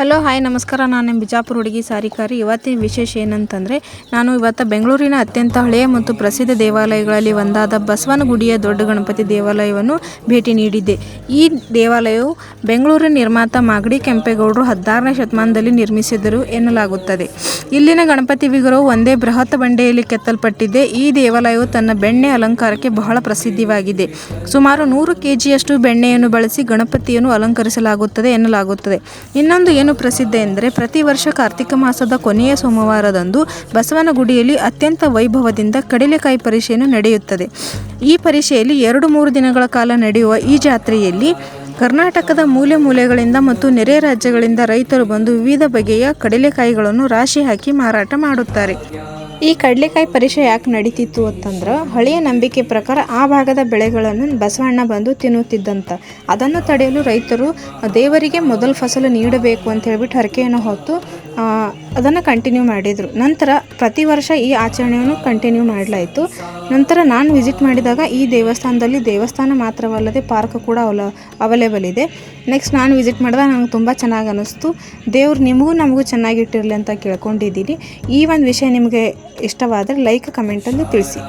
Hello hi ನಮಸ್ಕಾರ. ನಾನು ನಿಮ್ಮ ಬಿಜಾಪುರ ಹುಡುಗಿ ಸಾರಿಕಾರಿ. ಇವತ್ತಿನ ವಿಶೇಷ ಏನಂತಂದರೆ, ನಾನು ಇವತ್ತು ಬೆಂಗಳೂರಿನ ಅತ್ಯಂತ ಹಳೆಯ ಮತ್ತು ಪ್ರಸಿದ್ಧ ದೇವಾಲಯಗಳಲ್ಲಿ ಒಂದಾದ ಬಸವನಗುಡಿಯ ದೊಡ್ಡ ಗಣಪತಿ ದೇವಾಲಯವನ್ನು ಭೇಟಿ ನೀಡಿದ್ದೆ. ಈ ದೇವಾಲಯವು ಬೆಂಗಳೂರಿನ ನಿರ್ಮಾತ ಮಾಗಡಿ ಕೆಂಪೇಗೌಡರು 16ನೇ ಶತಮಾನದಲ್ಲಿ ನಿರ್ಮಿಸಿದರು ಎನ್ನಲಾಗುತ್ತದೆ. ಇಲ್ಲಿನ ಗಣಪತಿ ವಿಗ್ರಹವು ಒಂದೇ ಬೃಹತ್ ಬಂಡೆಯಲ್ಲಿ ಕೆತ್ತಲ್ಪಟ್ಟಿದೆ. ಈ ದೇವಾಲಯವು ತನ್ನ ಬೆಣ್ಣೆ ಅಲಂಕಾರಕ್ಕೆ ಬಹಳ ಪ್ರಸಿದ್ಧವಾಗಿದೆ. ಸುಮಾರು 100 kgಯಷ್ಟು ಬೆಣ್ಣೆಯನ್ನು ಬಳಸಿ ಗಣಪತಿಯನ್ನು ಅಲಂಕರಿಸಲಾಗುತ್ತದೆ ಎನ್ನಲಾಗುತ್ತದೆ. ಇನ್ನೊಂದು ಏನು ಪ್ರಸಿದ್ಧ ಎಂದರೆ, ಪ್ರತಿ ವರ್ಷ ಕಾರ್ತಿಕ ಮಾಸದ ಕೊನೆಯ ಸೋಮವಾರದಂದು ಬಸವನಗುಡಿಯಲ್ಲಿ ಅತ್ಯಂತ ವೈಭವದಿಂದ ಕಡಲೆಕಾಯಿ ಪರಿಷೆಯನ್ನು ನಡೆಯುತ್ತದೆ. ಈ ಪರಿಷೆಯಲ್ಲಿ 2-3 ದಿನಗಳ ಕಾಲ ನಡೆಯುವ ಈ ಜಾತ್ರೆಯಲ್ಲಿ ಕರ್ನಾಟಕದ ಮೂಲೆ ಮೂಲೆಗಳಿಂದ ಮತ್ತು ನೆರೆ ರಾಜ್ಯಗಳಿಂದ ರೈತರು ಬಂದು ವಿವಿಧ ಬಗೆಯ ಕಡಲೆಕಾಯಿಗಳನ್ನು ರಾಶಿ ಹಾಕಿ ಮಾರಾಟ ಮಾಡುತ್ತಾರೆ. ಈ ಕಡಲೆಕಾಯಿ ಪರಿಷೆ ಯಾಕೆ ನಡೀತಿತ್ತು ಅಂತಂದ್ರೆ, ಹಳೆಯ ನಂಬಿಕೆ ಪ್ರಕಾರ ಆ ಭಾಗದ ಬೆಳೆಗಳನ್ನು ಬಸವಣ್ಣ ಬಂದು ತಿನ್ನುತ್ತಿದ್ದಂತ. ಅದನ್ನು ತಡೆಯಲು ರೈತರು ದೇವರಿಗೆ ಮೊದಲ ಫಸಲು ನೀಡಬೇಕು ಅಂತ ಹೇಳ್ಬಿಟ್ಟು ಹರಕೆಯನ್ನು ಹೊತ್ತು ಅದನ್ನು ಕಂಟಿನ್ಯೂ ಮಾಡಿದರು. ನಂತರ ಪ್ರತಿ ವರ್ಷ ಈ ಆಚರಣೆಯನ್ನು ಕಂಟಿನ್ಯೂ ಮಾಡಲಾಯಿತು. ನಂತರ ನಾನು ವಿಸಿಟ್ ಮಾಡಿದಾಗ ಈ ದೇವಸ್ಥಾನದಲ್ಲಿ ದೇವಸ್ಥಾನ ಮಾತ್ರವಲ್ಲದೆ ಪಾರ್ಕ್ ಕೂಡ ಅವೈಲೇಬಲ್ ಇದೆ. ನೆಕ್ಸ್ಟ್ ನಾನು ವಿಸಿಟ್ ಮಾಡಿದಾಗ ನನಗೆ ತುಂಬ ಚೆನ್ನಾಗಿ ಅನ್ನಿಸ್ತು. ದೇವ್ರು ನಿಮಗೂ ನಮಗೂ ಚೆನ್ನಾಗಿಟ್ಟಿರಲಿ ಅಂತ ಕೇಳ್ಕೊಂಡಿದ್ದೀನಿ. ಈ ಒಂದು ವಿಷಯ ನಿಮಗೆ ಇಷ್ಟವಾದರೆ ಲೈಕ್ ಕಮೆಂಟಲ್ಲಿ ತಿಳಿಸಿ.